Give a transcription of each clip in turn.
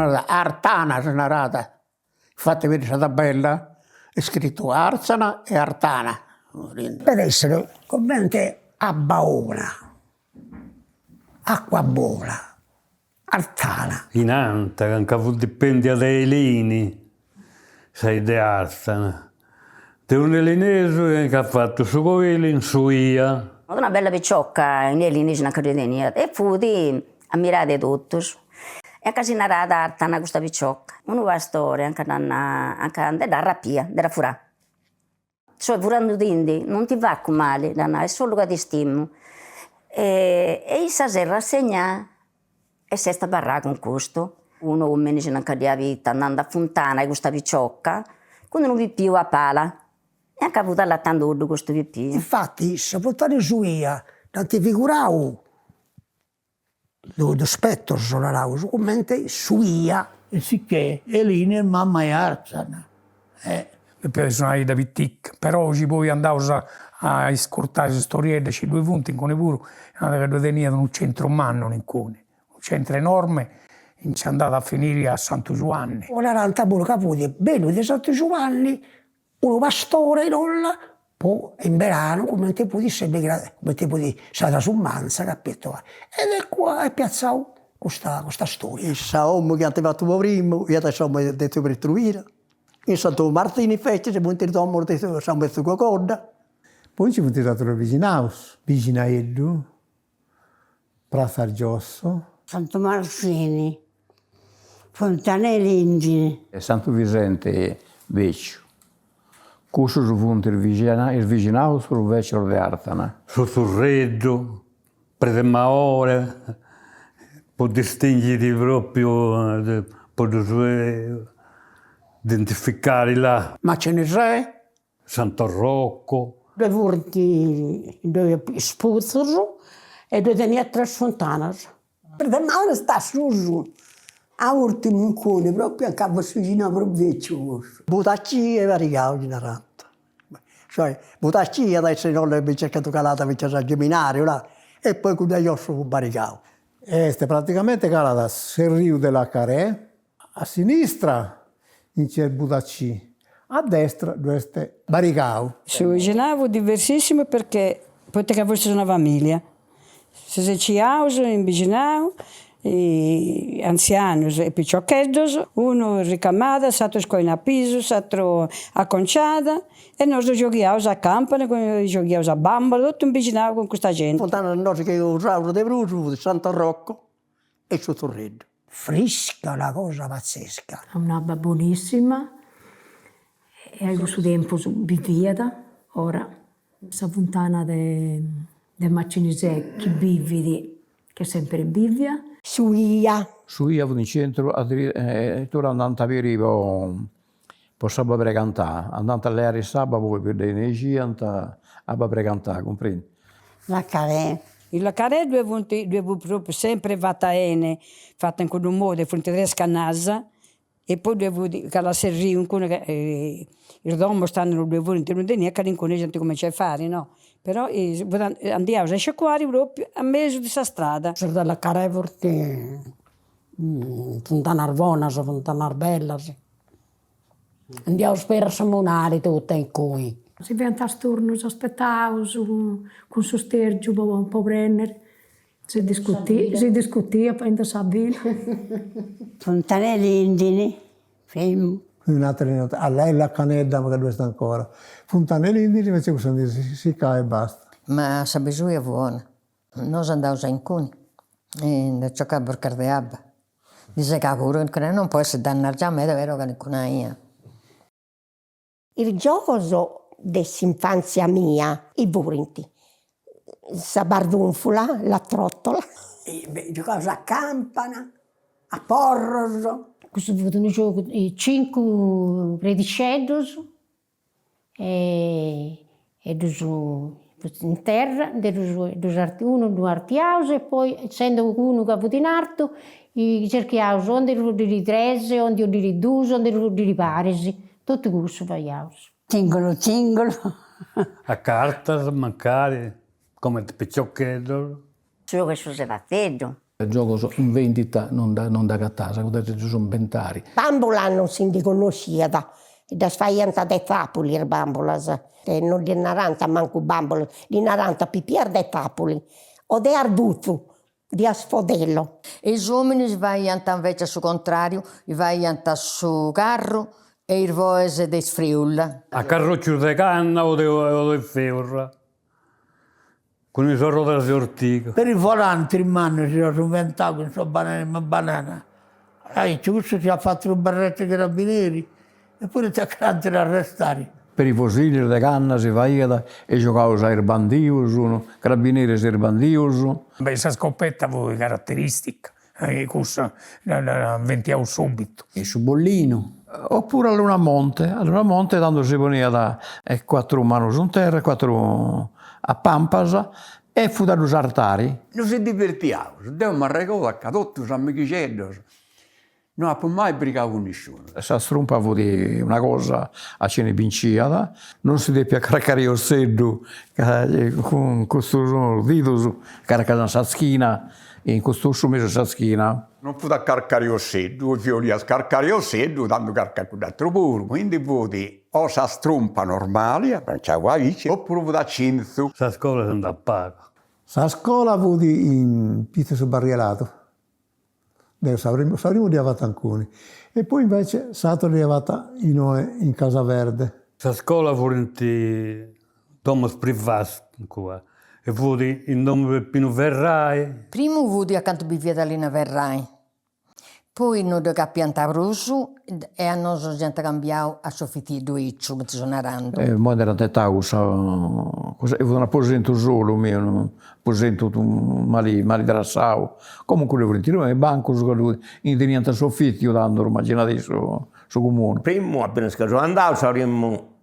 narata Artana, è narata. Infatti vedi questa tabella, è scritto Arzana e Artana. Per essere convente a Baona, acqua buona, Artana. In Anta, anche dipende dai lini, sei di Arzana. Di un elinese che ha fatto su quelli in Suia. Una bella picciocca, in elinese non credo e fu di ammirare tutti. E anche si narrata Artana questa picciocca. Una va storia anche della rapia, della furà. Cioè, furando d'indi, non ti va con male, è solo che ti stimo. E stasera rassegna e si sta barra con questo. Uno come ne non cadeva vita, andando a Fontana e questa picciocca, quando non vi più a pala. E anche avuto allattando questo vi più. Infatti, se portare su via, non ti figuravo, lo spettro suonavo, su commente su via. E sicché Elina e mamma e Arzana. E poi sono da pittic, però ci poi andavo a ascoltare le storielle, ci due punti in cone pure, che tenevano un centro manno in cone, un centro enorme, ci è andato a finire a Santo Giovanni. Ora era un tabolo caputi, bello di Santo Giovanni, uno pastore non, poi in verano come te puoi come te puoi stare su Manza, capito? Ed è qua, è piazzato questa storia. Il uomo che ha fatto prima, io adesso ho detto per truire. In Santo Martino fece, se non ti ritorno, siamo messi con corda. Poi ci potete trovare vicino a Edu, Praza Argiosso. Santo Martini, Fontanelli Indini. E Santo Vicente Vecchio. Questo fu il vicinato sul Vecchio di Artana. Su Surreggio, Predemaore, può distinguere proprio, può identificare là. Ma ce ne c'è? Santo Rocco. Due furti, due spuzzero e due tenia tre fontane. Predemaore sta su. A ultimo in cune, proprio a capo vicino proprio vecchio. Butacci e varicao in aranta. Cioè, butacci adesso non le abbiamo cercato calata per il seminario là, e poi con gli ossi con baricao. Este praticamente calata sul Rio della Carè, a sinistra c'è il Butacci, a destra questo baricao. Si originava diversissimo perché poteva essere una famiglia. Se ci in vicino, anziani e picciocchettos, uno ricamata, l'altro scoina a piso, l'altro a conciata, e noi giochiamo a campane, giochiamo a bambola, tutto imbicinato con questa gente. Fontana nostra che è un rauro di Brucio, di Santo Rocco e su Torreddo. Fresca, una cosa pazzesca. Un'abba buonissima, e al suo tempo viviata, ora, questa fontana del Maccini Secchi, bividi, che è sempre bivia. Suia. Suia in centro, tu andando a vedere per sabato per cantare, andando a leare il sabato poi per l'energia, andando a cantare, comprendi? La Carè. La Carè due proprio sempre fatta in quel modo, fu tedesca a Nasa, e poi due avuti che la serrì, il domo stanno due avuti in termini che l'incone gente comincia a fare, no? Però andiamo a sciacquare proprio a mezzo di questa strada. C'è della Carè perché Fontana Arvona, Fontana Arbella. Andiamo per seminare tutte in cui. Si venta a turno, si aspettava con sostergio un po' prendere. Si discutia, prende Sabina. Fontanelli Indini, film. A lei la canetta, ma che dove sta ancora. Fontanelli Indini invece si cade e basta. Ma la bisogna è buona. Noi andiamo in cuni, e giocare per cardeabba. Dice che non può essere danneggiato, ma è vero che non è. Il gioco dell'infanzia mia, i burinti. La bardunfula, la trottola. Giocavo a campana, a porro. Questo fu un gioco di 5 redicendos e in terra, uno due artiaus e poi, essendo uno che ha avuto in arto, cerchiamo onde di 3, onde di 2, onde di paresi. Tutti questo facciamo. Cingolo. A carta, magari, come il picciochetto. Solo che si faceva freddo, Gioco in vendita non da casa, ci sono ventari. Bambola non si riconoscia, da sfaianta de tapoli le bambolas, non li naranta manco bambola, li naranta pipier de tapoli, o de arduto, di asfodello. E i uomini vanno invece sul contrario, vanno su carro e il voese de Friulla. A carroccio di canna o di ferro, con i sorro della sortica. Per i volanti in mano si sono inventato con questa banana. Questo ci ha fatto un barretto ai carabinieri e poi ti accanto a arrestare. Per i fucili di canna si faceva e giocavo ai bandius, carabinieri si bandius. Beh, questa scoppetta poi caratteristica, questa la inventiamo subito. E su bollino. Oppure a Luna Monte, tanto si poneva da 4 mani su terra, 4 a Pampas e fu da due artari. Noi si divertiamo, andiamo a regolare a tutti i amici. Non abbiamo mai brigato con nessuno. Sa strumpa fu di una cosa a cene pinciata, non si deve caricare il seddo con questo dito caricare la schina e in questo messo la schina. Non fu da caricare il seddo, i fiori a scaricare il seddo, tanto caricare un altro puro. Quindi fu di o sa strumpa normale, oppure fu da cinzo. La scuola è andata a pago. La scuola fu in Pizzo su Barrielato. Sapremo di Avatancuni. E poi invece Sato di Avata in Casa Verde. La scuola fu in Thomas Privas, e fu in nome Peppino Verrai. Prima fu di accanto a Viedalina Verrai. Poi noi abbiamo piantato su e a noi ci hanno cambiato a Sofiti Duiccio, mi sono narrando. Poi era tetato, fu un apposento solo mio, un apposento mali drassao. Comunque le volentieri, ma il banco, in teniente soffitti, io dando, immaginate su comune. Prima, appena scaso andavo, saremmo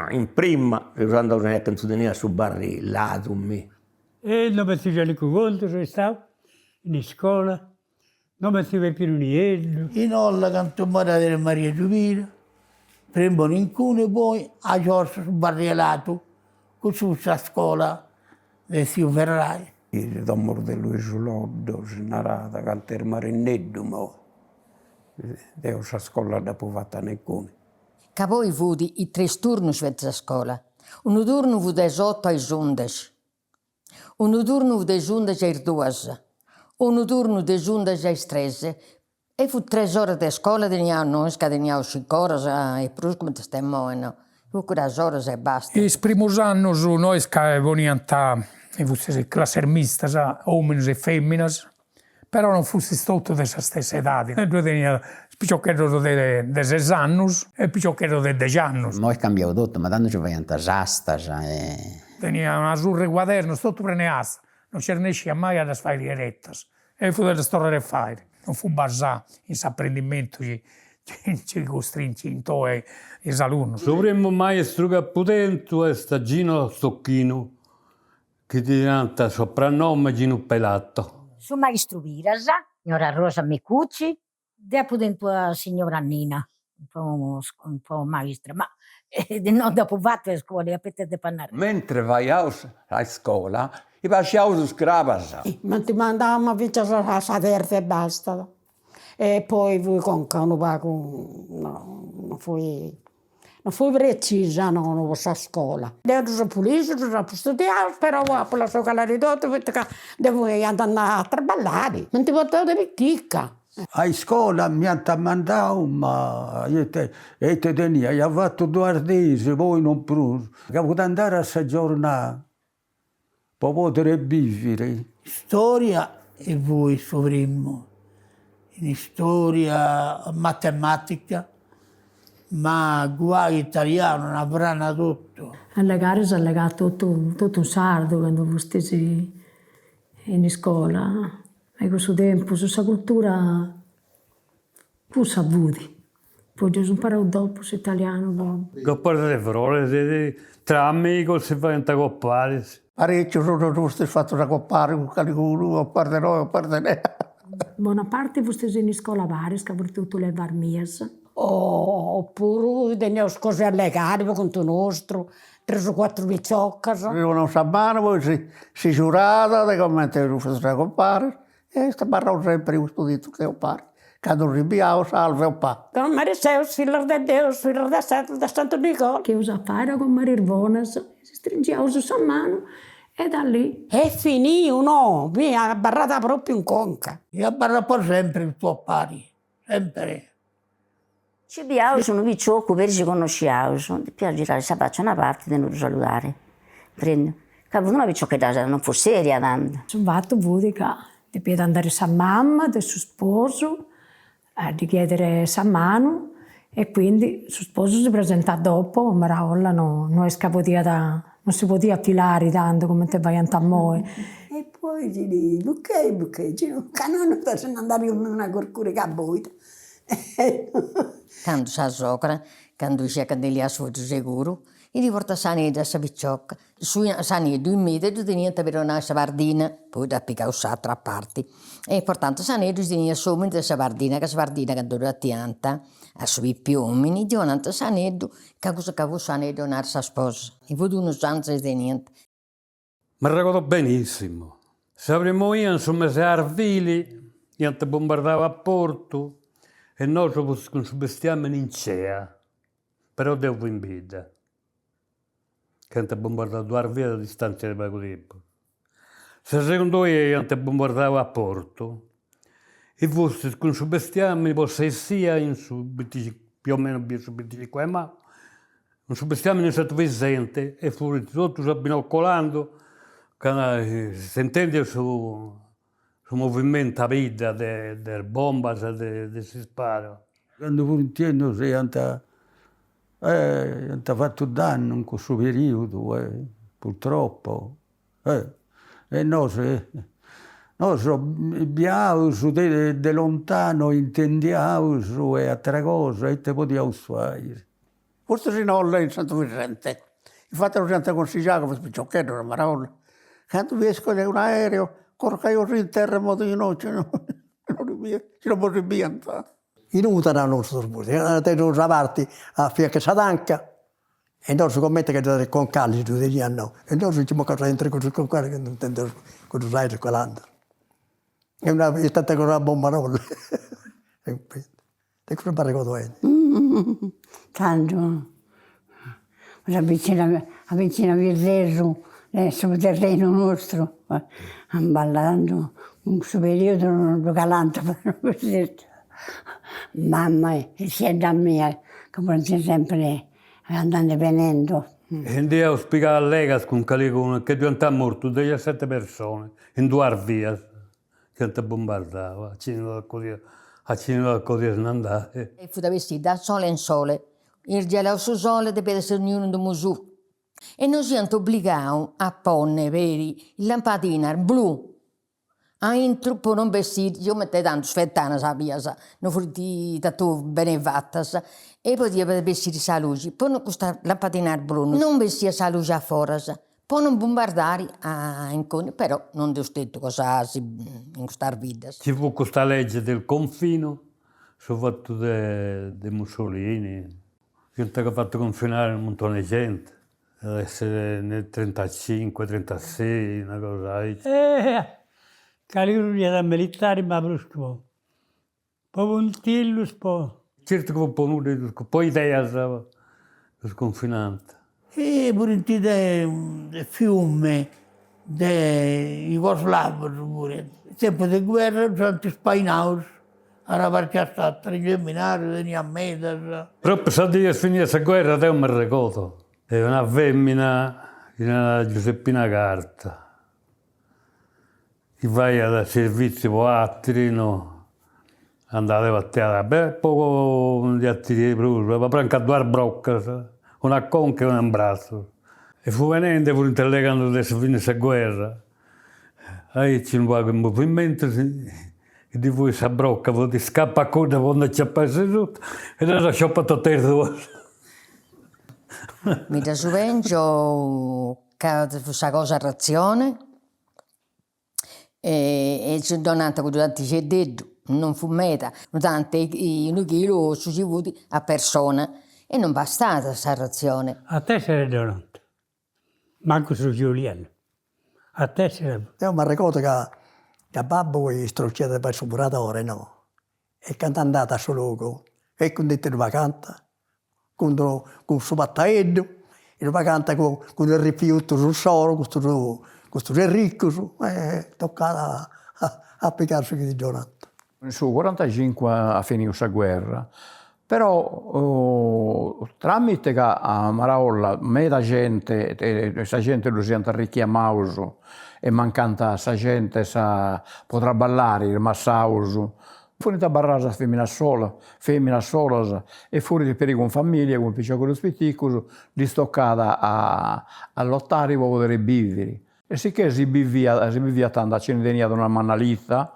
in prima, andavo nella canzone su Barri, lato me. E non mi si già le conto, sono stato in scuola. Non mi si più niente. In olla canto della Maria Giuvina, prima in cune poi a Giorgio su Barrielato, con su questa scuola del Sio Verrai. Il domor di Luigi Loddo, si narrata, canto il marinetto, ma devo sa scuola dopo fatta nei cune. Che poi fu i 3 turni questa scuola. Un turno fu dalle 8 alle 11, un turno fu dalle 11 alle 2. Un turno di 11 alle 13 e fu 3 ore di scuola, teniamo noi, che teniamo 5 ore e più come stiamo, no? Fu 3 ore e basta. I primi anni noi veniamo in classe mista, uomini e femmine, però non fosse tutto della stessa età. Noi teniamo picciochetto di 6 anni e picciochetto di 10 anni. Noi cambiamo tutto, ma tanto ci vogliamo sasta. Teniamo una surre quaderno, tutto preneassa. Non ci riesce mai a fare le rette. E fu delle storie da fare. Non fu basato in questo apprendimento che ci costringe in toe gli alunni. Dovremmo maestro Caputento e sta Gino Stocchino, che diventa soprannome Gino Pelato. Sono maestro Viras, signora Rosa Micucci, dopo la signora Nina, un po' maestra, ma non dopo fatto le scuole, a pette di pannare. Mentre vai a scuola, i pasciamo scravas. Ma ti mandavamo a vincere la saderza e basta. E poi voi con non fu precisa non a scuola. Devo pulire, devo studiare, però per la sua ridotto, devo andare a traballare. Non ti potevo picca. A scuola mi hanno mandato, ma io ho fatto 2 ardesi, poi non più. Devo andare a soggiornare. Per poter vivere. Storia e voi sovremmo, in storia matematica, ma guai italiano, una brana tutto. Alle gare si è legato tutto un sardo quando foste in scuola. E questo tempo, questa cultura, pur saputi. Poi ho imparato dopo l'italiano. Coppare le parole, tra amici si fa coppare. Parecchio sono tutti fatto da coppare con qualcuno, a parte noi, a parte lei. Buona parte foste in scuola varie, soprattutto le varmies. Oppure teniamo cose allegate con il nostro, 3 o 4 picciocche. Non sapevano, poi si giurava di come te lo faceva coppare E sta barrò sempre questo dito che ho pare. Quando ribiavo, salve o pa. Con Maria Seus, figlia di Deus, figlia da Santo Nicola. Che usa fare con Maria Irvonas, si stringeva su sua mano e da lì. E finì no, mi ha barrata proprio in conca. Io barravo sempre il tuo pari, sempre. Ci abbiamo, sono vicino, per ci conosciamo, di più girare, si faccia una parte di non salutare. Prendo, che non avevo che non fosse seria tanto. Sono fatto vudica, di più andare a mamma, del suo sposo, di chiedere sa mano e quindi il suo sposo si presenta dopo, ma ora non si poteva filare tanto come te vai a noi. E poi ci dico, perché, non sta andare in una corcura che boita. Quando sa sogra, quando c'è candelia su sicuro, e li porta saneda a Savicciocca. Su saneda in mezzo tenia per una savardina, poi da piccare a parti. E portando saneda tenia solo una savardina, che savardina che dura pianta, a sui piumini, di un'altra saneda, che cosa che vuole saneda una sa sposa. E voi non sanno di niente. Mi ricordo benissimo. Sapremo io, insomma, se Arvili, io ti bombardavo a Porto, e noi ci vestiamo in Cea, però devo in vita. Che hanno bombardato a via a distanza di poco tempo. Se secondo io hanno bombardato a Porto, e voi con ci vestiamo, posso sia in su più o meno su 25 ma non ci vestiamo in stato presente, e fuori tutto ci binoccolando, sentendo su movimento a vita del bomba, del si spara. Quando volentieri si hanno fatto danno in questo periodo, purtroppo. E noi abbiamo da lontano intendiamo e altre cose e te potevamo fare. Forse se no lei in Santo Vicente. Infatti non si consigliava come spicciocchino, una marolla. Quando esco in un aereo, corca io in terremoto di noce, non posso piantare. In Utara non si torna, da parte a fianco a Tanca, e noi si commette che con calli tu dici no, e noi ci muoviamo dentro con quello che non intendo con il raio quell'altro. È stata con una bombarola. E cosa mi ricordo bene? Tanto, avvicina Virreso, sul terreno nostro, ballando un periodo galante per questo. Mamma e sia da me, che porta sempre andando e venendo. E andiamo a spiegare a Legas con Calicone che diventano morti 17 persone in 2 arvie che ti bombardava, a Cinema così non andare. E fu da vestire da sole in sole, il gelo su sole deve essere ognuno di musù. E noi siamo obbligati a ponne, veri, il lampadina blu. A in truppo non vestiti, io mettevo tanto svettana, sapias, non fuori tanto bene fatta, e poi vestire la luce, poi non questa lampadina blu, non vestia la luce a fuori, poi non bombardare in coni, però non ti ho detto cosa in questa vita. Ci fu questa legge del confino, sul fatto di Mussolini, che ha fatto confinare un montone di gente, deve essere nel 35, 36, una cosa. Caligula da militare, ma brusco. Poi un tillo, poi. Certo che poi idea stava sconfinante. E pure in fiume, di Jugoslavia, pure. Tempo di guerra, sono spainaus. Era perché sta a geminare, veniva a mettere. Proprio se Dio finisse la guerra, te mi ricordo. È una femmina, una Giuseppina Carta. Chi vai al servizio con altri, no? Andate a terra, poco di altri proprio, ma pranca 2 brocche, una conca e un braccio. E fu venendo pure interlegando adesso fine questa guerra. Aí c'è un po' di movimento, e di voi sa brocca, ti scappa a coda quando ci appassa tutto, e adesso scioppato te due. Mi da Suvencio, che questa cosa razione, e ci donate con tanti cededdi, non fumeta, tanti un chilo succeduti a persona, e non bastava questa razione. A te se donato, manco su Giuliano, a te se. Io mi ricordo che Da babbo è strocciato per il muratore, no? E quando è andata a suo luogo, e con dette in vacanza, con il suo pattaeddo, in vacanza con il rifiuto sul solo, questo ricco, toccava a piegarsi di giornata. Nel suo 45 ha finito la guerra, però tramite che a Maraolla molta gente, questa gente lo si richiamato e mancanta sa gente potrà ballare il massauso. Fuori da barrasa femmina sola e fuori per con famiglia, con piccoli spitticoli, distoccata a lottare per poter vivere. E sicché si vivia tanto, ce ne tenia una mannalizza,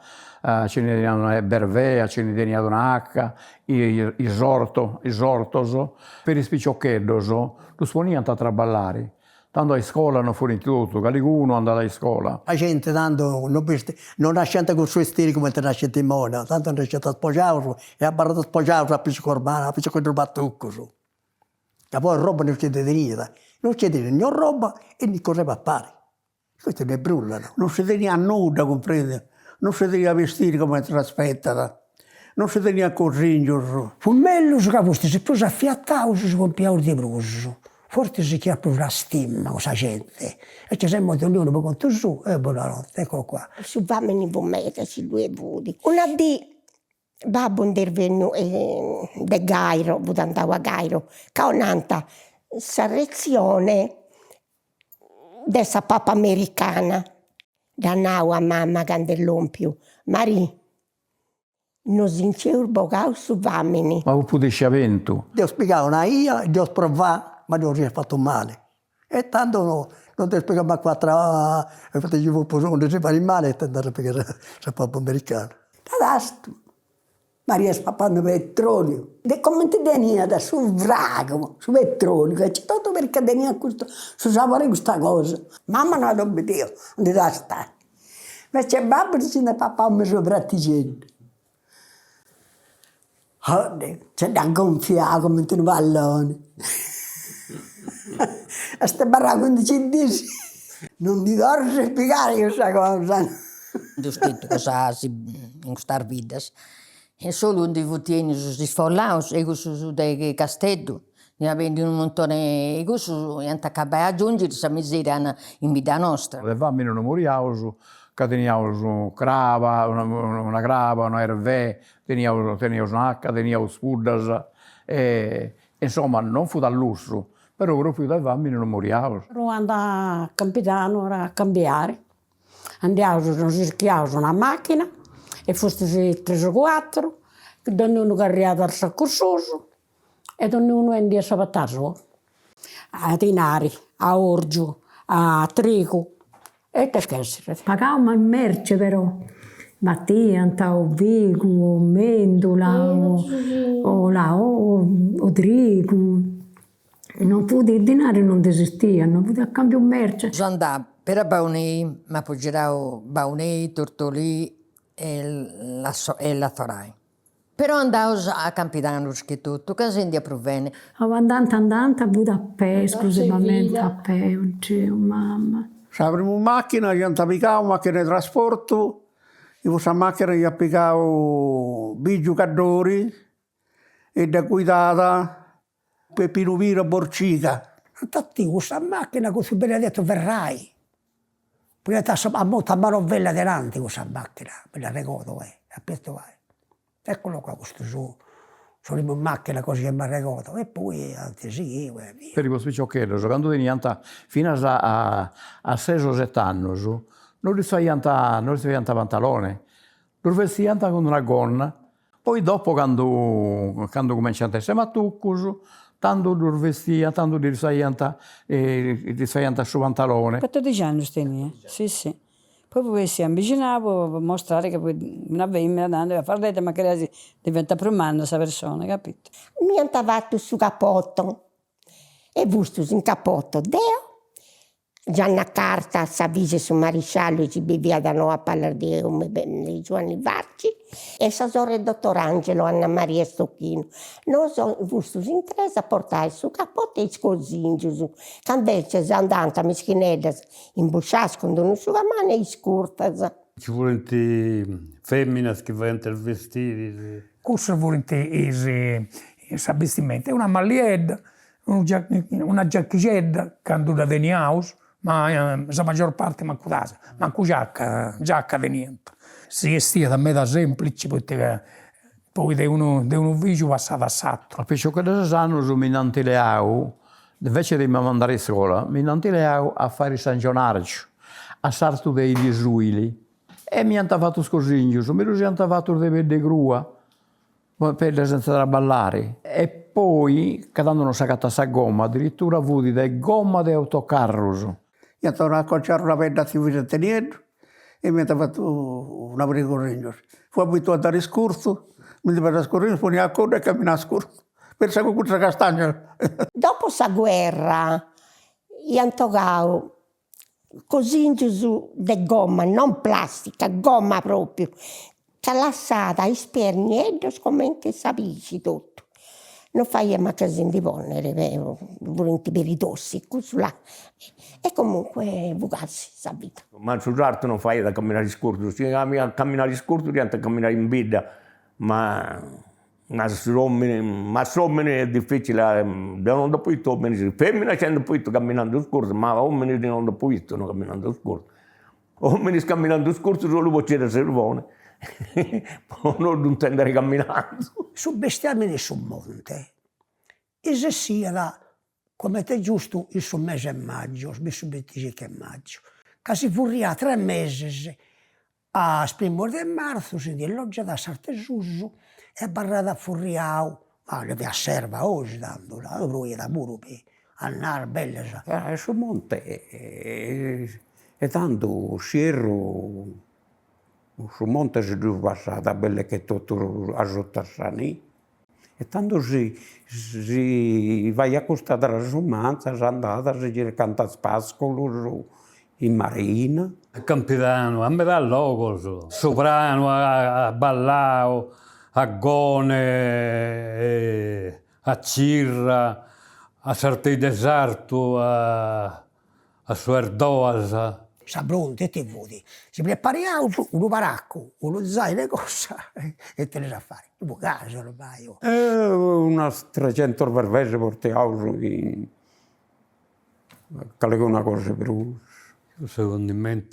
ce ne tenia una bervea, ce ne tenia una H, i sortoso, per i spiccioccheddos, lo sponiano a traballare. Tanto a scuola non fuori tutto, qualcuno andava a scuola. La gente tanto non nasce con il suo stile come te nasce in moda, tanto nasce a sposare e a barra sposare a picco urbano, a picco contro battucco. E poi roba non c'è niente, non c'è né roba e né cosa per fare. Questo ne brullano. Non si tenia nuda, comprende? Non si tenia vestire come ti aspettano. Non si tenia così. Fu meglio che fosse se poi affiattavo si compiava di bruso. Forse si chiama più la stima questa gente. E ci siamo ognuno per conto su e buonanotte, eccolo qua. Su Vamini Vometaci, due vudi. Una di babbo intervenne de Gairo, andavo a Gairo, che ho nanta sarrezione dessa papa americana. Da nau a mamma candell'ompiu. Mari, non si inceu il bocau su Vamini. Ma pure sciavento. Dio spiegava una ia, Dio provava, ma non si è fatto male. E tanto non ti spiegava ma quattro, e facevo non si fa il male e ti andare a spiegare il papa americano. Cadasto. Maria spappando petrolio. E come ti tenia da su vrago, su petrolio, che c'è tutto perché tenia questo, si sapeva questa cosa. Mamma non lo obbediva, non doveva stare. Ma c'è babbo che dice papà mi sopravvigendo. C'è da gonfiare come un pallone. A ste barra 15 dici, non ti dovrei spiegare questa cosa. Giusto cosa in questa vita. E solo un di votini si sfollaus e su dei castello. Ne avendo un montone e questo è andato a aggiungere questa miseria in vita nostra. Le bambine non moriamo, che teniamo una grava, una erve, teniamo una H, teniamo spuddas. Insomma, non fu dal lusso, però proprio dai bambini non moriamo. Ero andata a capitano a cambiare. Andiamo, non si schiavo una macchina, e fosse 3 o 4, che ognuno carriava al saccorsoso e ognuno andava a sabattato a Tinari, a Orgio, a Trico e te scherzi. Pagavamo in merce però, Mattia, o Vigo, o Mendola, o Trigo. Non fu di denaro, non esistia, non fu da cambio merce. Sono andata per Baunei, ma poi giravo Baunei, Tortolì e la Torai. Però andavo a Campidano che tutto, che si andia provene. Andando a Budapest, esclusivamente a pé, mamma. Se avremo una macchina, ci applicavo macchina di trasporto, e questa macchina gli applicavo bigiucatori e da guidata Peppino Vira Borcica. Infatti questa macchina con il Benedetto Verrai. Poi a molta manovella davanti questa macchina, me la ricordo, eccolo qua, questo sono in macchina così che mi ricordo, e poi altri sì, per i vostri ciocchetti, quando veniamo fino a 6 o 7 anni, non risvegliamo pantalone, lo vestiamo con una gonna, poi dopo quando cominciamo a essere mattuccos, tanto lo vestia, tanto li risvegliamo sul pantalone. 14 anni tenia, sì. Poi si avvicinava per mostrare che una femmina andando a fare detto, ma che diventa più umana questa persona, capito? Mi hanno fatto su cappotto e visto in cappotto Deo, già una carta s'avvise su maresciallo ci bevia da noi a parlare di Giovanni Varci e sa sorella il dottor Angelo Anna Maria Stocchino. Noi sono visto in tre a portare su cappotto e scosingi quando c'è andata a meschinella in busciasco con una sua mano e scurta. Ci vogliono femmine che vanno vestiti. Questo volentieri sa vestimenta. È una maglietta, una giacchetta che hanno da veniaus, ma la maggior parte manco d'asa, manco giacca di niente. Si vestia da me da semplice, perché poi da un ufficio passava a satto. Perché quando sanno su Minantileau, invece di mandare a scuola, Minantileau a fare San Gionarcio, a sarto dei Gesuili. E mi hanno fatto scosigno, mi hanno fatto de grua, per senza ballare. E poi, quando hanno saccato sa gomma, addirittura avuti delle gomme di autocarros. Io sono a conciare una penna di Vicentenietto e mi hanno fatto una bricorigno. Fu abituato a riscorso, mi deve a scorrere, poneva a coda e camminava a scorso. Pensa con questa castagna. Dopo questa guerra, hanno toccato così su di gomma, non plastica, gomma proprio. Ci ha lasciata i spernielli come che sapisci tutto. Non fai a magazzini di ponere, volenti per i tossi, così là. E comunque bucarsi, sa vita. Ma su sarto non fai da camminare scurto, se camminare scurto diventa camminare in bida, ma uomini è difficile, non dopo il uomini, femmina c'è poi camminando scurto, ma uomini non dopo il camminando scurto. Uomini camminando scurto solo può c'era servone, non intendere camminando. Su bestiamini sul monte, e se sia come è giusto il suo mese maggio, il 25 maggio, che si furria 3 mesi a primo di marzo, si alloggia da Sartesuso e a barrata a Furriau, ma le a serva oggi, dando la lui da muro per andare belle. Sul monte e tanto scerro, sul monte si deve passare da belle che tutto a sottassani. E tanto si vai a costa della sumanza, si è andata, si gira canta spascolo in marina. A Campidano, a metà logo, soprano, a ballao, a gone, a cirra, a sartei desarto, a suerdoasa. Sabrone, te voti. Si prepariamo un baracco, uno zaino e cosa, e te ne sa fare. Un caso ormai. Unas 300 vervese portiamo che è una cosa per uno. Secondo me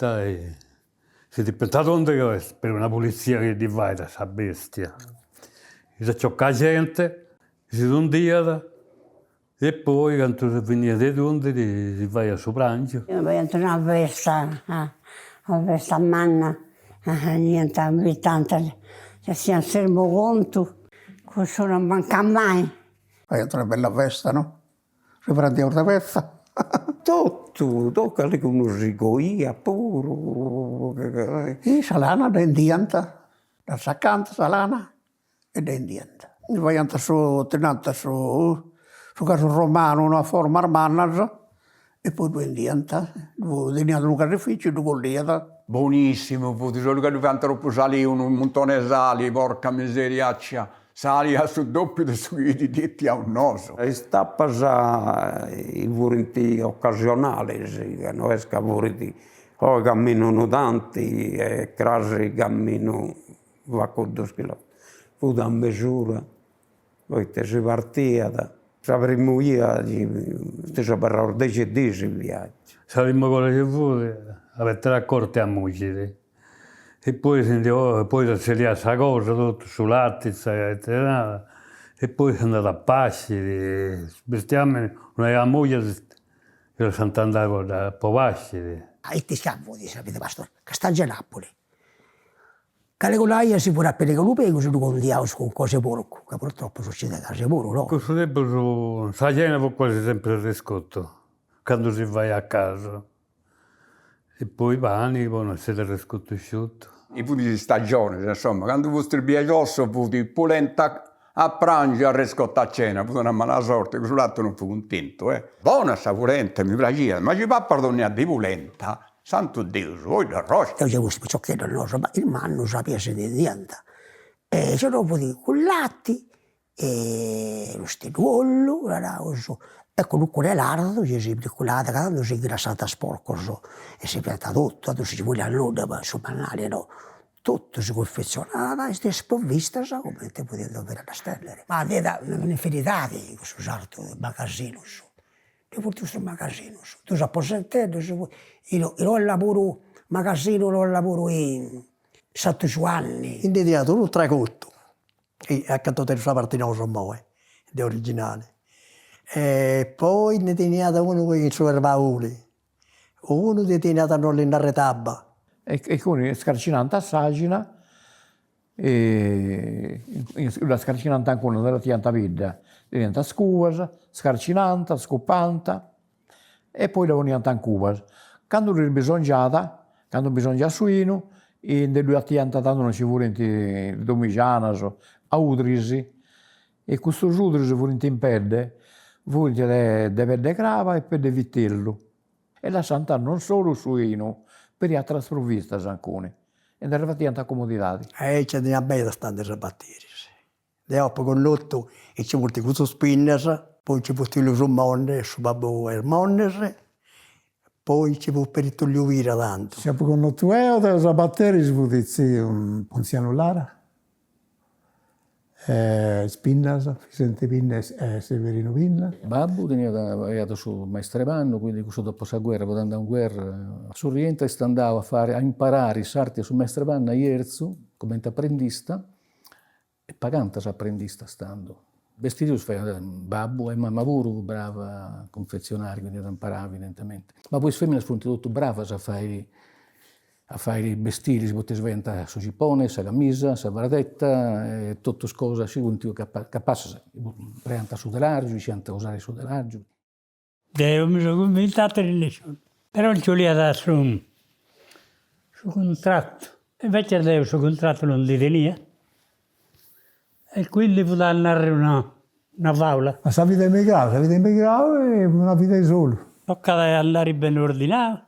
si è pensato onde per una polizia che ti vai da questa bestia. Si ciocca gente, si dondia e poi quando si veniva di donde si vai a soprangio. Io voglio tornare a questa manna, niente, ogni tanto se si anselmo conto, questo non manca mai. È una bella festa, no? Si prende una festa. Tutto, tocca le conosco io pure. E salana da indianta, da saccante salana e da indianta. Voglio tenere su caso romano, una forma armana, e poi due indianta, veniamo un carrificio, due colliata. Buonissimo, poi solo che fanno troppo salire, un montone di sali, porca miseriaccia. Sali a su doppio di suiti detti a un noso. E sta passando i vorenti occasionali, non è che vorenti, o camminano tanti, e crasi camminano, va con 2 chilometri. Poi da misura, poi si partiva, sapremmo io, si parla 10 il viaggio. Saremmo con le voi, avete raccorte a moglie. E poi si è questa cosa tutto sull'Attiza e poi si è andato a Pascere. Bestiame, non aveva moglie che sono andato a Povascere. E ti schiavo, sapete, pastore, Castaggia Napoli. Calegolaia si può appellare con l'upego se tu condiamo con cose porco, che purtroppo succede a case porco, no? Questo tempo la cena può quasi sempre riscotto, quando si va a casa. E poi i pani, poi non siete riscotto asciutto. I punti di stagione, insomma, quando vostri biagliosso puti polenta a pranzo a riscotto a cena, puti una mala sorte, che sull'altro non fu contento, Buona sta polenta, mi piaceva, ma ci va a perdonare di polenta, santo Dio, vuoi da rosta. Io c'è questo cioccheto nostro, ma il manno sapeva se ne niente. E se dopo di con latti, e lo steduollo, E comunque l'ardo ci si piccolata, quando si ingrassata sporco e si pianta tutto, quando si vuole all'una, ma su mannale no. Tutto si confezionava e si è sprovvista, come te potete avere la stellere. Ma aveva un'infinità di questo sarto magazzino. Di questo magazzino. Tu sei possettendo, io ho il lavoro magazzino, ho il lavoro in 7 anni. In dedicato un tragotto, e accanto a sua partinosa muove, di originale. E poi ne tenia uno che si servauli, uno ne tenia non l'inarretaba. E con scarcinante assagina, e la scarcinante ancora della tianta vidda diventa scusa, scarcinanta, scoppanta, e poi la unianta in cuba. Quando bisogna suino, e le due tianta tanto non ci vuole domigiana, a udrisi, e questo udrisi vuole in pelle, vuole de pelle grava e per de vitello. E la santa non solo suino, per le altre sprovviste alcune, e ne arrivati tanta comodità. C'è una bella stante a battere. Dopo con l'otto e ci vuole questo spinnes, poi ci vuole il summone, su babbo ermonnes, poi ci vuole per il togliovire tanto. Se con l'otto euro a battere si vuole dire un cellulare, Spinnas, Vicente Pinnas e Severino Pinna. Babbo era su Maestre Vanno, quindi dopo la guerra, quando andava in guerra, sul rientro andava a imparare i sarti su Maestre Vanno a Ierzu, come apprendista, e pagante apprendista stando. Vestiti babbo e mamma pure brava a confezionare, quindi ad imparare evidentemente. Ma poi le femmine sono tutte brave a fare i vestiti, si poteva sventare su cipone, sa camisa, sa baratetta, e tutte cose così, capace di su dell'argio, ci hanno usare su dell'argio. Io mi sono convinto all'elezione, però non ci voleva dare su contratto. Invece il suo contratto non li tenia, e quindi poteva andare una favola. Ma sa vita immigrata e una vita di solo. Toccava andare ben ordinato.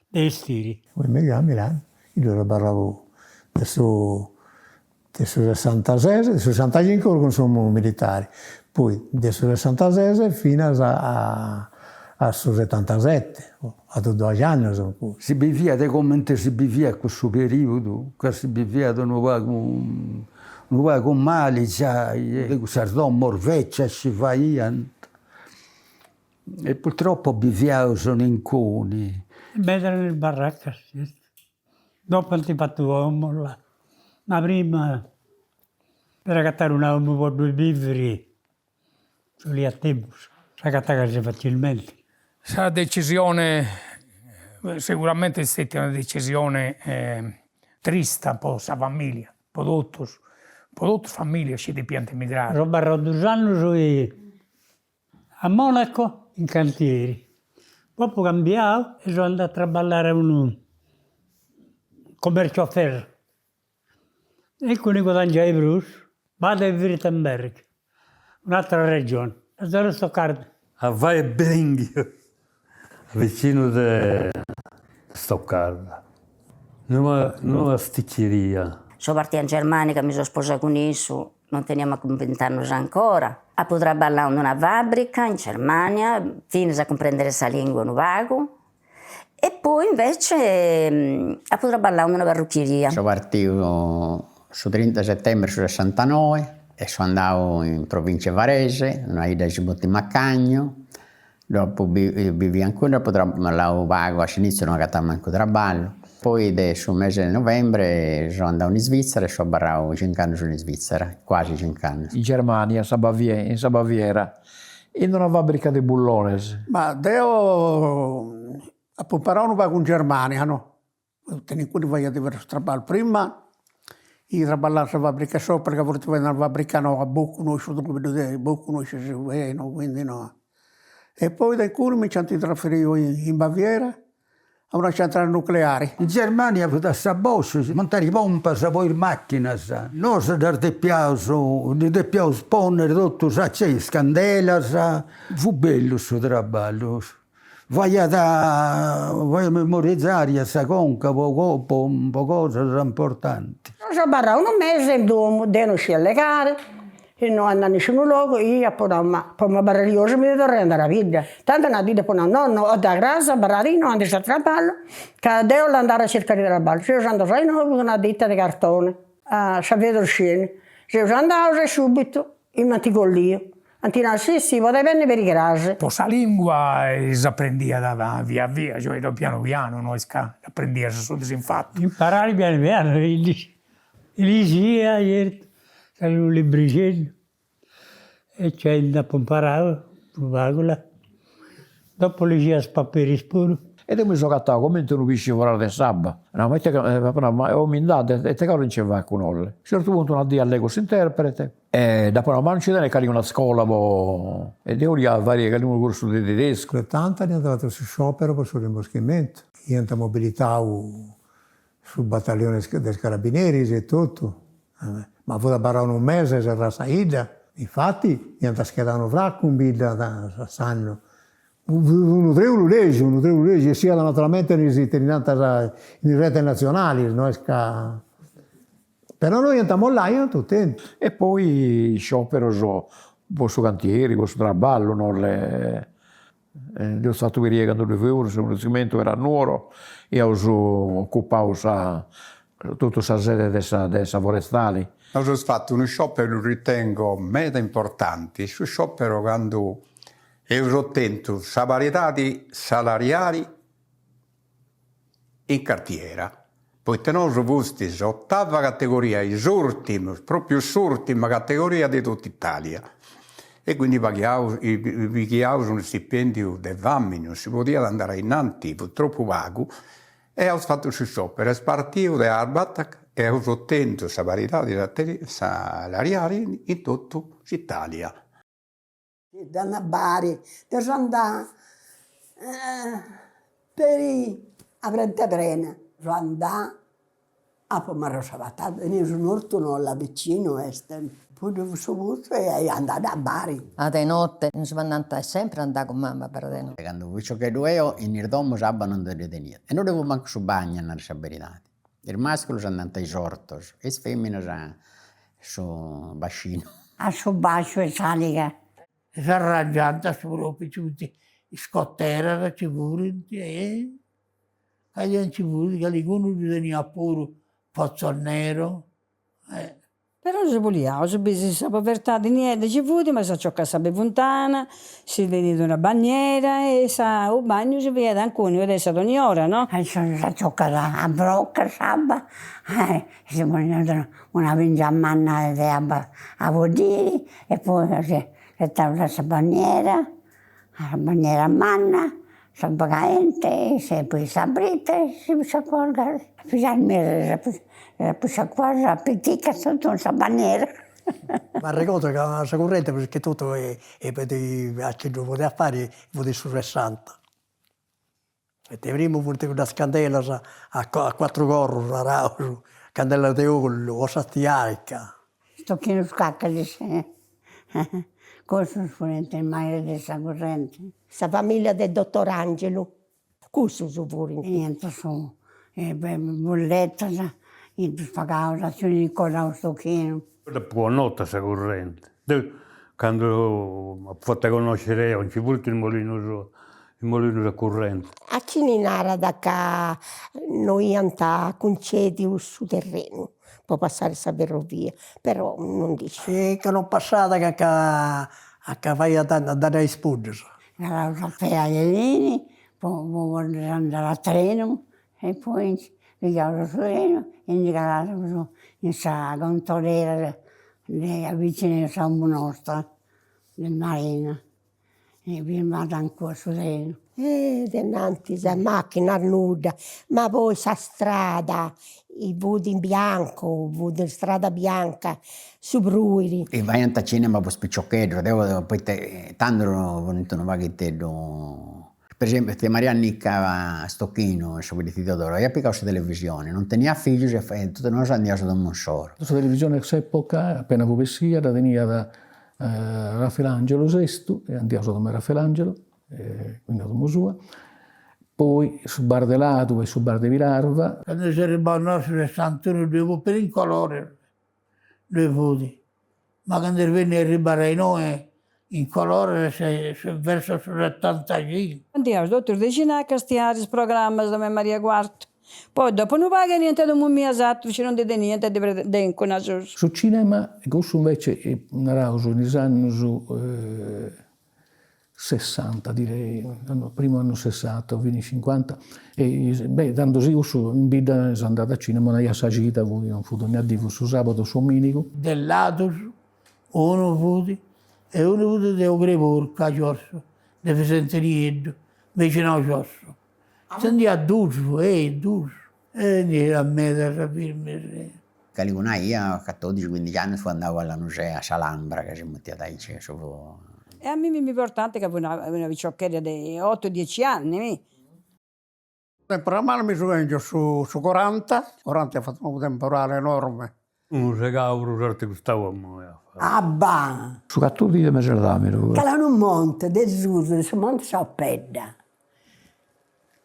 Dei stili. Poi mi a Milano, io parlavo del 66, del 65 con sono militari, poi del 66 fino al 77, a 2 anni. Si vivia come si vivia in questo periodo, che si vivia non va con male, sardò morveccia si facevano, e purtroppo viviamo in coni. Mettere nel baracca, dopo hanno fatto uomo là. Ma prima, per accattare un uomo per 2 viveri, sono lì a tempo, si accattava facilmente. La decisione, sicuramente è stata una decisione triste per la famiglia, per tutte le famiglie ci di piante migrate. Ho barrato 2 anni a Monaco in cantieri. Dopo cambiavo e sono andato a lavorare in un commercio a ferro. E con i guadagni ai Bruce vado a Württemberg, un'altra regione. A zona Stoccarda. A Weibring, vicino di Stoccarda. Una sticcheria. Sono partita in Germania, mi sono sposata con Isu, non teniamo 20 anni ancora. A poter ballare in una fabbrica in Germania, fino a comprendere questa lingua un vago. E poi invece a poter ballare in una parrucchieria. Sono partito sul 30 settembre del 69 e sono andato in provincia di Varese, una ida di Macagno. Dopo vivi ancora, dopo lavoravo vago, all'inizio non avevo manco traballo. Poi sul mese di novembre sono andato in Svizzera e sono barrato 5 anni in Svizzera, quasi 5 anni. In Germania, in Baviera, in una fabbrica di bullones. Ma io a Pomparano vado in Germania, no? Tengo cui voglio diverso trabalho. Prima io lavoravo in fabbrica sopra, perché volevo una fabbrica no, a Bucco, noi si no, quindi no. E poi da cui mi hanno trasferito in Baviera, a una centrale nucleare. In Germania potesse a Bosch, montare pompe, poi macchine. Noi dobbiamo sponnere tutto, c'è scandela, fu bello questo lavoro. Voglio memorizzare questa conca, un po' cose importanti. Sono barrato un mese, devo uscire alle gare, e non andano in nessun luogo, io poi mi barrioso mi dovrei andare a vita. Tanto una vita poi no, ho da casa, bararino, ando a traballo, che devo andare a cercare di traballo. Se io sono andato con una ditta di cartone, a Savedo Scene, se io sono andato subito, in Manticollio. Antina sì, vado bene per i case. Questa lingua si apprendia via via, cioè piano piano, noi apprendia solo disinfatti. Imparare piano piano, Elisia, ieri, c'era un libricello, e c'è dopo imparavo, provagola. Dopo leggeva spapperi spuro. E io mi sono cattato come un pisci fuori del sabba. No, ma ho mandato e te non c'è va con noi. A un certo punto una dia all'ego si interprete. E dopo una non ci tiene che una scuola e devo dire varie che un corso di tedesco. In 70 anni è andato su sciopero per il rimboschimento. Io ho mobilitato sul battaglione dei carabinieri e tutto. Ma fu da barare un mese se era saida. Infatti, io ho schedato un fracco un bida da sanno. Un legge, sia naturalmente in rete nazionali, però noi andiamo là, io tutti. E poi sciopero su cantieri, su traballo, io stato verificando 2 euro, se un cimento era nuoro, io ho occupato tutta questa sede della forestali. Ho fatto uno sciopero, ritengo, meta importante, su sciopero quando ho ottenuto parità salariali in cartiera. Poi noi siamo ottava categoria, proprio l'ultima categoria di tutta Italia. E quindi paghiamo un stipendio del VAMI, non si poteva andare innanzi, purtroppo vago. E ho fatto il sciopero, è partito da Arbatak e ho ottenuto parità salariali in tutta Italia. Da Bari, da andare per a Brenta, sono andare a Pomarosavata, venivo un orto là vicino, poi devo subito e andare a Bari. A te notte, non si va andare sempre andare con mamma per te notte. Quando visto che io in il domo sabba non devo detenere, e non devo manco su bagno andare a verità. Il maschio sono andato ai sortos, e le femmine sono bacino. A su bacio e saliga. Si arrangiata solo tutti i scottera ci vuole e agli ci vuole che qualcuno bisogna pure pozzo nero. Però se vogliamo, se bisogna povertà di niente ci vuole, ma sa ciò che sa bevuntana, si vede una bagniera e sa un bagno si vede ancora, adesso ad ogni ora, no? E sono sa ciò che a brocca, sabba, si vogliono una vingiamanna a vodiri e poi stava la bandiera a manna, sabba caente, se poi sabrite, si sa colga, pisarmi la cosa pitica sotto una bandiera. Ma ricordo che la corrente perché tutto è per che non poteva fare, poteva sul 60. E prima portavo una scandela a 4 corri, una candela di olio, o sastiarica. Stocchino scacca di sé. Questo è il mare della corrente. Questa famiglia del dottor Angelo, questo su fuori. Niente, su bolletta, pagavo la signora Nicola Stocchino. Buonanotte questa corrente. Quando ho fatto conoscere io, ci vuole il molino da corrente. A Cininara da qua noi andiamo concedi su terreno per passare questa ferrovia, però non dice. Sì, che non passata che vai ad andare ai spuggi. Era un caffè agli Elini, poi andare a treno e poi pigliavo il treno e andavo in questa gondoliera vicino a San Buonosta del Marina e firmato ancora sul treno. Denanti la macchina nuda, ma poi sa strada, i vudi in bianco, vudi strada bianca, su Bruiri. E vai a cinema per spicciocchedro, poi tanto non va che te per esempio, se Maria Nicca a Stocchino, su di Teodoro, io applicavo su televisione, non tenia figli e tutte noi andiamo da Monsoro. La televisione all'epoca, appena povessia, da veniva da Raffaelangelo VI, e andiamo da Raffaelangelo, quindi da Mosua, poi su Bar de Lato e su Bar de Vilarva. Quando si arrivava al nostro 61, due per in colore, 2 voti. ma quando venne a ribarare noi in colore verso il 75. Andiamo, dottor Decina, che stiamo i programmi da Maria Quarto. Poi dopo non paga niente da un mio esatto, ci non dite niente di inconoscere. Sul cinema, questo invece è negli anni 60, direi, primo anno 60, fine 50. E, tanto sì, in vita sono andato a cinema, non è assagita, voi non fu ne addivo su sabato, su domenico. Dell'Atos, uno futi, e uno futi di Ogreporca, Giorgio, di Fesenterieddo, invece no Giorgio. Senti a Durso, e a me da rapirmi. Caliguna io a 14-15 anni andavo alla Nusea a Salambra, che si metteva dai cesso. E a me mi importante che una piccioccheria di 8-10 anni. Temporale mi sono su 40 ha fatto un temporale enorme. Un regalo, certo, Gustavo. Abba! Su 14 mesi d'anno. Calano un monte, del Zuso, su monte c'è pedda.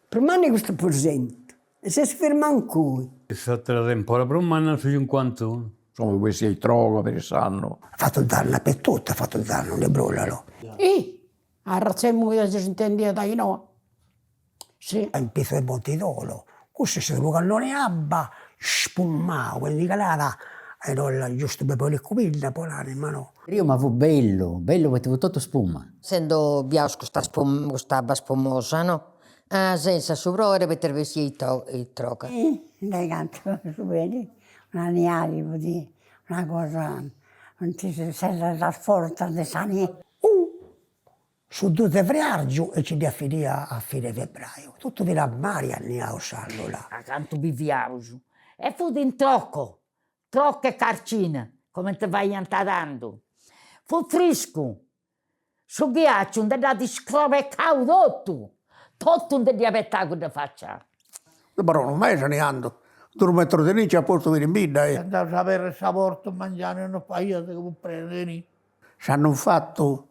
Per me questo presente. E se si ferma ancora. È stata la temporale, per un anno su 51. Insomma, questi è droga per il sanno. Ha fatto danno per tutto, ha fatto danno, le brullalo. A razzemmo che si intendia dai no. Sì. In pezzo del Montidolo. Questo è stato un cannone abba, spummato, quindi calata. E non giusto per poi le cubille, poi l'anima no. Io ma fu bello, perché tutto spuma. Essendo biasco stava spumosa, no? Senza sovrore per tervesi il troca. Dai canto, su vedi, una niali, vuol dire, una cosa, non ti si rafforza di sani. Su 2 febbraio e ci affidia a fine febbraio. Tutto di la mare anni a usarlo là. A canto biviauso. E fu in trocco e carcina, come te vai andando. Fu fresco. Su ghiaccio, non ti scroveccato tutto non ti aspettavo da faccia. Però non mai se ne ando. Dormetto di lì a posto di bida. Andavo a sapere il sapore, mangiare un paio che può prendere lì. Ci hanno fatto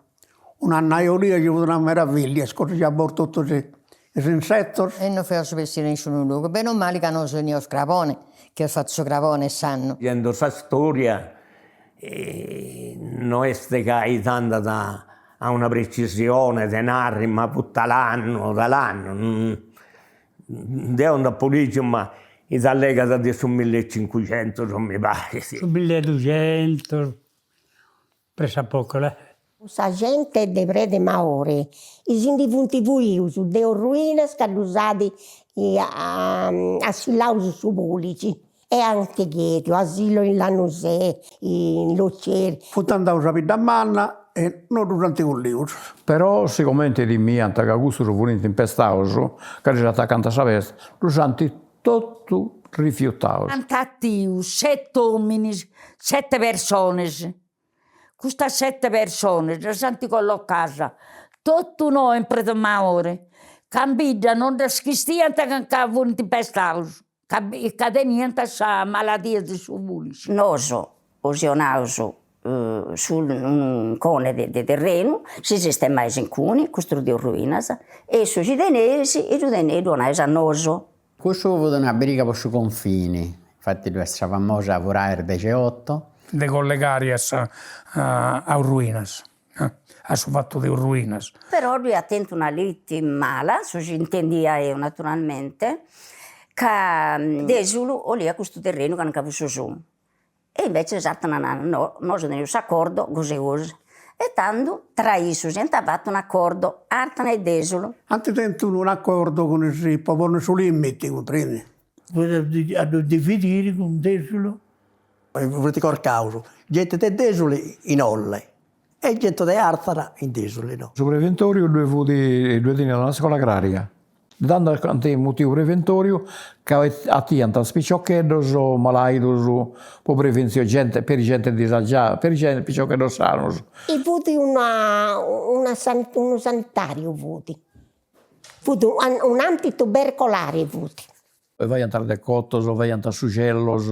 un'annaiolia che fu una meraviglia, scorsi a bordo tutti questi insetti. E non faccio pensare in nessun luogo. Bene o male che non sono io scravone, che ho fatto scravone e sanno. Viendo questa storia, non è tanta a una precisione, denari, ma tutta l'anno, dall'anno. Devo andare a polizia, ma i allegati di su 1500, non mi pare. Sì. Su 1200, presa poco là. Questa gente de prede maore, i indifunti vuius, de ruine che hanno usato a sull'auso su polici. E anche dietro, asilo in Lanusè, in Loceri. Fu tanto a da manna e non durante un libro. Però si commenta di me, che questo sono venuto in pestauso, che ci attaccano a Savesta, durante tutto rifiutato. Antattiu, 7 uomini, 7 persone. Queste 7 persone, le santi collocate, tutto noi in prete maore, cambia, non schistiano che hanno venuto in pestauso. Che niente sa malattia di subulici. Noso, usionauso sul un cone di terreno, si sistema in cuni, costruito ruinas, e su giudenesi, i giudenesi non hanno noso. Questo fu una briga per i confini, infatti questa famosa vorare 18. De collegare a ruinas, a su fatto di ruinas. Però lui ha tenuto una lite mala, su si intendia io naturalmente, che desulu o lì a questo terreno che non capisco su. E invece esatto no, non si è accordo così. E tanto tra i si è fatto un accordo, Artana e Desulu. Anche dentro un accordo con il popolo sui limiti, comprende? Hanno dividere con Desulu. Volete causa, gente di Desuli in Olle e gente di Artana in Desuli, no? Su preventorio due anni alla scuola agraria. Dando il motivo preventorio che attienta spicciocchedos o malaidos per prevenzione per gente disagiata, per gente picciochedos sanos. E vuoti uno sanitario vuoti. Vuoti un antitubercolare vuoti. E vai a entrare de cottos o vai a entrare sugellos.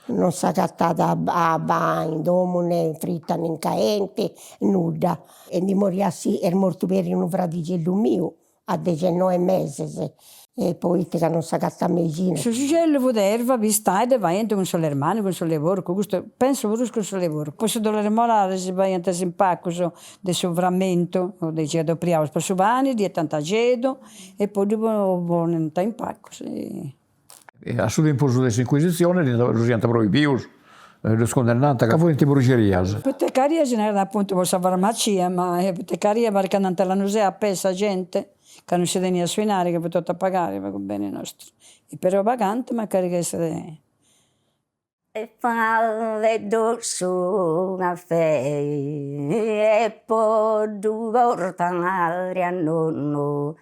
Non si è gattata a bagno, domo, né fritta, né caente, nulla. E di morire è morto per un fraticello mio. a 19 mesi. E poi che non sa gatta medicina. Se c'è l'erva, vi stai e vai con le mani, con le porco, penso che con le porco. Poi se dolore molare si va in tesi impacco del sovramento, o dei cedo priaus per subani, di tanta cedo, e poi dopo buon impacco. A suo tempo dell'Inquisizione, lo siamo proibiti, lo scondannata, che fu in bruceria. Petecaria ce n'era appunto per la farmacia, ma petecaria perché non te la usava a pesa gente. Che non si veniva a suonare, che potete pagare, va bene nostro. E però pagante, ma carica essere... E falle dolce un caffè, e poi tu portare a nonno,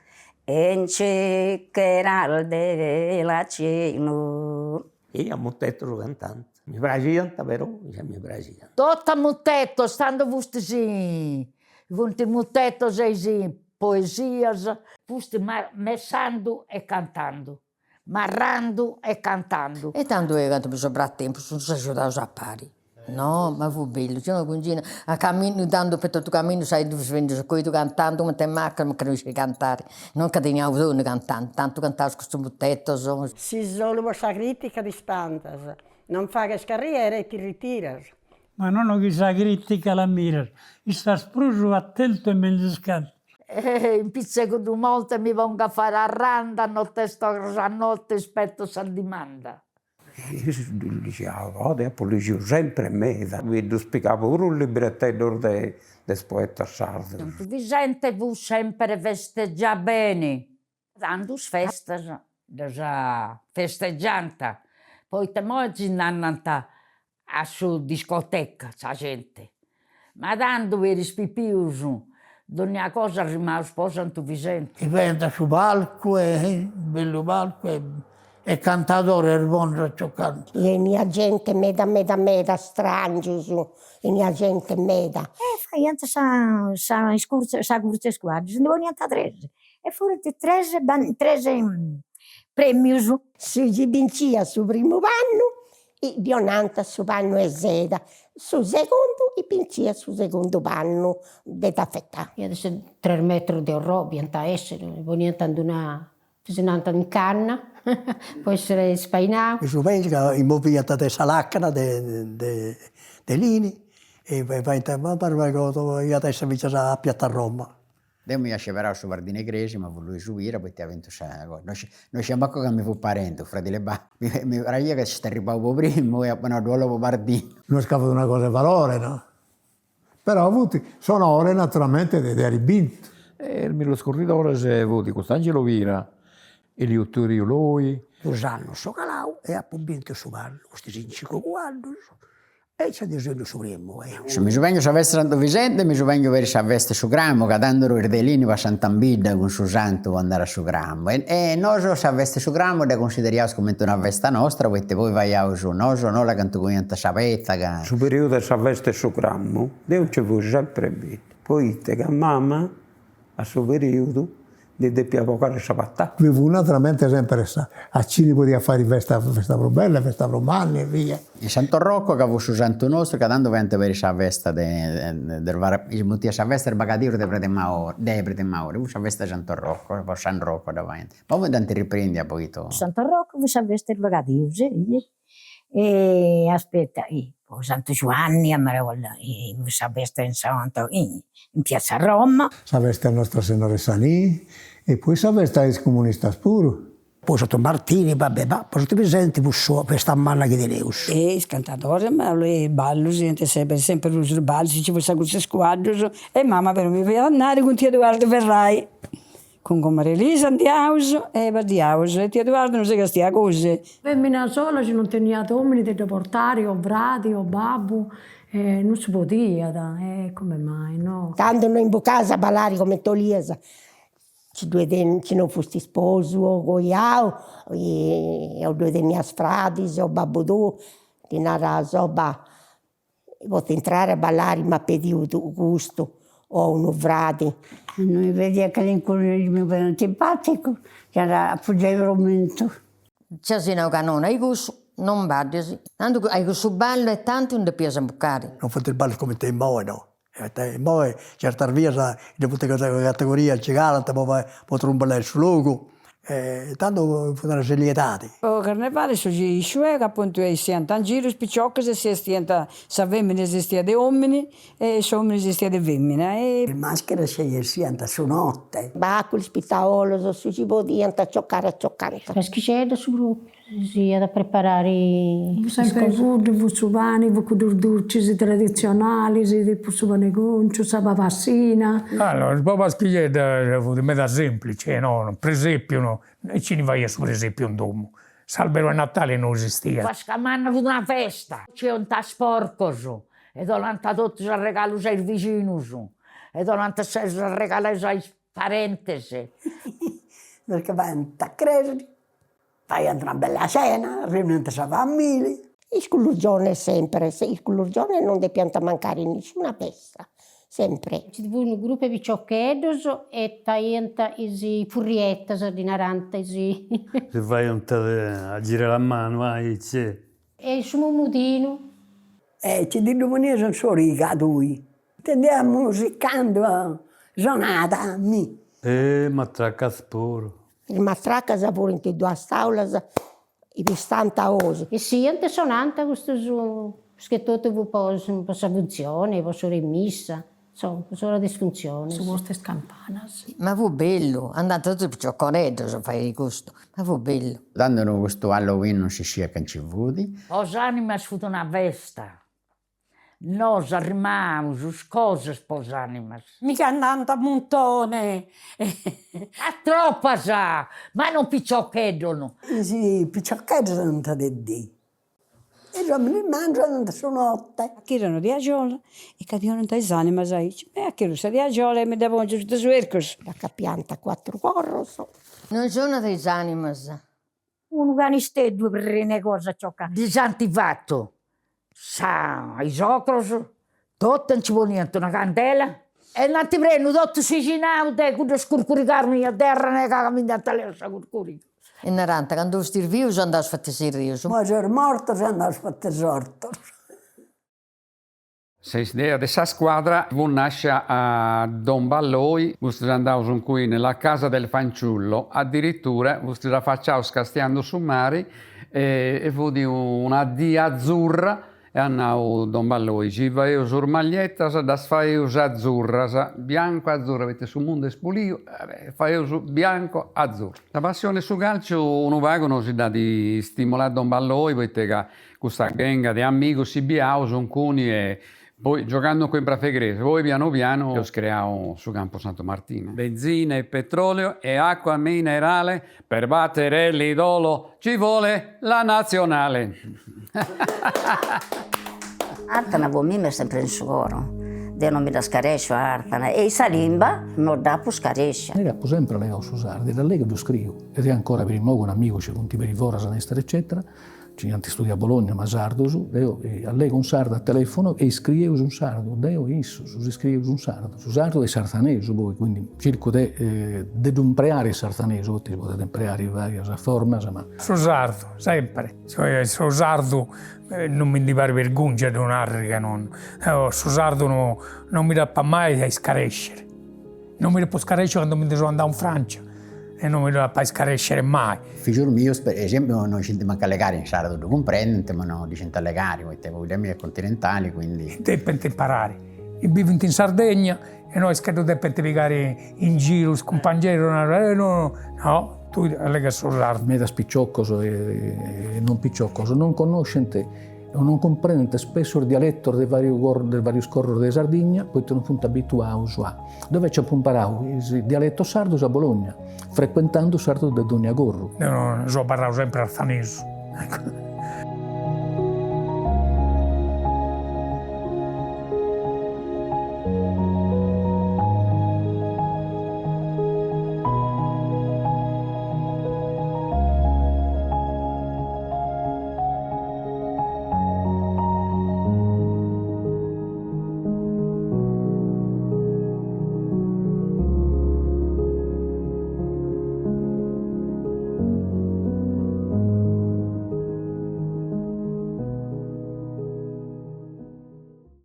e in ceccherà della cena. Io amo tetto cantante. Mi piace però, mi piace. Tutta mutetto, stando vostesi, il mutetto sei poesias, fuste messando e cantando, marrando e cantando. E tanto è che mi sopravtempo, sono aiutato a pari. No, ma fu bello, c'è una cugina, a cammino, dando per tutto il cammino, sai dove si vende, poi tu cantando, ma te macchina, ma che non sai cantare. Non che teniamo donne cantando, tanto cantavo con questo mutetto. Si solo questa critica di spantas, non fa che carriera e ti ritiras. Ma non ho chissà critica la mira, sta spruso attento e meglio scatto. In pizzeco di molte mi vengo a fare a randa, notte sto a notte aspetto sa dimanda. Io dicevo, poi dicevo sempre me, vedo spiegavo pure un libretto del poeta sardo. Vi gente vu sempre festeggia bene, dando feste, già festeggianta, poi te moggi andano a su discoteca, la gente, ma dando veri spipiuso, ogni cosa rimane sposa in tu Vicente. E venta su palco, bello palco, e cantatore, il buon giocante. E mia gente meda, strangiusu, e mia gente meda. Fai anche sa curte squadre, se ne vogliono tre. E fuori tre premi. Si vincia sul primo anno, e Dionanta sul panno e Zeda. Sul secondo, e vincia sul secondo panno di taffetta. Io adesso 3 metri di roba, non essere, vogliono andare in canna, può essere spainato. Mi penso che immobiliata questa lacca di lini, e vai a parlare con io adesso mi c'è a Piazza Roma. Io mi piaceva su Vardine Greci, ma volevo subire, poi ti ha vinto noi siamo che mi fu parente, fratello mi pare che ci arrivavo prima e appena dopo Vardine. Non scavo una cosa di valore, no? Però ho avuto sonore naturalmente dei ribinti. E lo scorridore si è avuto Costangelo Vira, Eleuterio Loi. Usano so calau e ha vinto su ballo, questi 5 quadri. E c'è bisogno su primo. Se mi vengo a veste Santo Vicente, mi vengo a veste su Gramo, che andando i delini va a Sant'Ambida con su Santo per andare su Gramo. E noi a veste su Gramo la consideriamo come una veste nostra, perché poi vai a su noi, non la canto con niente sapetta. Su periodo a veste su Gramo, Dio ci fu sempre bene. Poi te che mamma, a suo periodo, di piavocare sabattà. Vivo naturalmente sempre a Cini poteva fare festa Probella, festa Romani e via. In Santo Rocco che avevo su Santo Nostro, che andando vente per la festa il motivo la festa del bagadio di Pretemaore, la festa di Santo Rocco, per San Rocco davanti. Ma poi tanti riprendi a poi tu. Santo Rocco, la festa del bagadio, e aspetta, Santo Giovanni, a Marola, la festa in Santo, in Piazza Roma. La festa del nostro Signore Sanì, e poi la festa dei comunisti pure. Poi sotto Martini, vabbè, poi tutti presenti, questa manna che teneus. E il cantatore, ma lui ballo, sempre il ballo, ci fosse queste squadre, e mamma per mi per andare con Tia Edoardo Verrai. Con Maria Elisa andiamo e parliamo, e Tia Edoardo non sa che stia cose. Femmina sola, ci non tenia uomini da portare, o frati, o babbo, non si poteva, come mai, no? Tanto noi in casa a ballare come Toliesa. Ci non fosti sposo, o goiao, o due dei miei frati, o babbo tu, di nara soba, posso entrare a ballare, ma pedivo gusto, o uno frati. Noi vediamo che l'incontro mi simpatico, che era appoggiato il momento. C'è un canone, hai gusto, non vadi, tanto hai questo ballo e tanto non ti piace bucare. Non fate il ballo come te in no? E poi certe via, in tutte le categorie, ci calata, poi trombare sul logo. Tanto furono lietati. O carnevale sono i suoi, appunto, si andano in giro, spicciocche, se stiano, se femmine esistia di uomini e se uomini esistia di femmine. Le maschere si andano su notte. Baculi, spitaolo, si ci può dire, a cioccare. Perché c'è da su gruppo, si è da preparare sempre food, vuzzuvani, vucudurducci tradizionali, di pussuvane goncio, sabavassina. Allora, il papà schiglietta è meta semplice, no? Per esempio, no? E ci ne vai su per esempio un domo. S'albero a Natale non esistia. Ma scamanno fu una festa, c'è un ta sporco su, e dolanta tutti si regalo ai vicini su, e dolanta si regalo ai parentesi. Perché vai a crescere, fai una bella cena, riunione tra famiglie. Il culurgione sempre, il culurgione non deve pianta mancare in nessuna festa. Sempre. Ci fu un gruppo di ciocchedos e taglienta isi furriettas di naranta isi. Se vai a girare la mano, c'è. E su mumudino. Ci dicono sono solo i cadui. Tendiamo musicando a giornata. Matracca sporo. Il matracca pure in due taulas, i pistanta osi. E sì, anche sonanta questo su, perché tutto vi può funzionare, può essere in missa. Insomma, sono disfunzioni. Su queste campane. Ma fu bello, andate tutti più cioccoretto se fai questo, ma fu bello. Dando questo Halloween non si scia che ci vudi. Posanima fu una festa. Noi arriviamo su cose sposanimas. Mica andando a montone. A troppa sa, ma non picciocchedono. Sì, picciocchetti sono di D. E i uomini mangiano su notte. Che erano di agiola e cadevano dai anime, sai? E che era di agiola e mi davano giù tutti i suercos. La pianta 4 corros. Non sono dei animas. Un ganisteddo per le cose ciocca. Disantivato. Sa, i socros, tutto non ci vuole niente, una candela. E non ti prendo, tutto si cinau, te, quando scurcuricarmi a terra, ne cagami a tale scurcuri. E naranta, quando stir vivo, sono andato a fare serios. Ma se ero morto, sono andato a fare sorto. Se idea di questa squadra nasce a Don Balloi, vostri andavano qui nella casa del fanciullo, addirittura vostri la facciamo scastiando su mari e fu di una D azzurra e andavo Don Balloi, ci vai sur maglietta, da fai azzurra, bianco azzurra, avete su mondo espulio, fai bianco azzurro. La passione su calcio uno vago non si dà di stimolare Don Balloi, perché che questa genga di amici si biao, sono cuni e poi giocando qui in Prafegrese, poi piano piano lo creiamo su Campo Santo Martino. Benzina e petrolio e acqua minerale, per battere l'idolo ci vuole la nazionale. Artana vomime sempre in suoro, de non mi da scarescio Artana e Salimba non da più scarescia. Era sempre legato su sardi, da lei che lo scrivo, ed è ancora per il modo un amico ci conti per i Vora, Sanestra eccetera, ci hanno studiato a Bologna, ma sardo su, a lei con sardo a telefono e scrivevo su un sardo, deo isso, si scrivevo su un sardo e sardanese poi, quindi cerco di imparare il sardanese, poi potete imparare in varie forme, ma... Su sardo, sempre, su sardo non mi pare vergogna di un arriga, su sardo non mi dà mai a scarescere, non mi può scarescere quando mi sono andato in Francia. E non mi doveva scarescere mai. Figlio mio, per esempio, non ci manca le gare in sardo, lo comprende, ma non ci le gare, perché vogliamo continentali, quindi... Devono imparare. Io vivo in Sardegna e noi che dobbiamo piegare in giro, scompagnare, no, tu allega sul sardo. Me da spiccioccoso e non piccioccoso, non conoscente o non comprendente spesso il dialetto del vario scorrere della Sardegna, poi non sono abituato a. Dove ci ho imparato il dialetto sardo a Bologna, frequentando sardo da Dogna Gorro. Io so parlare sempre alfanese.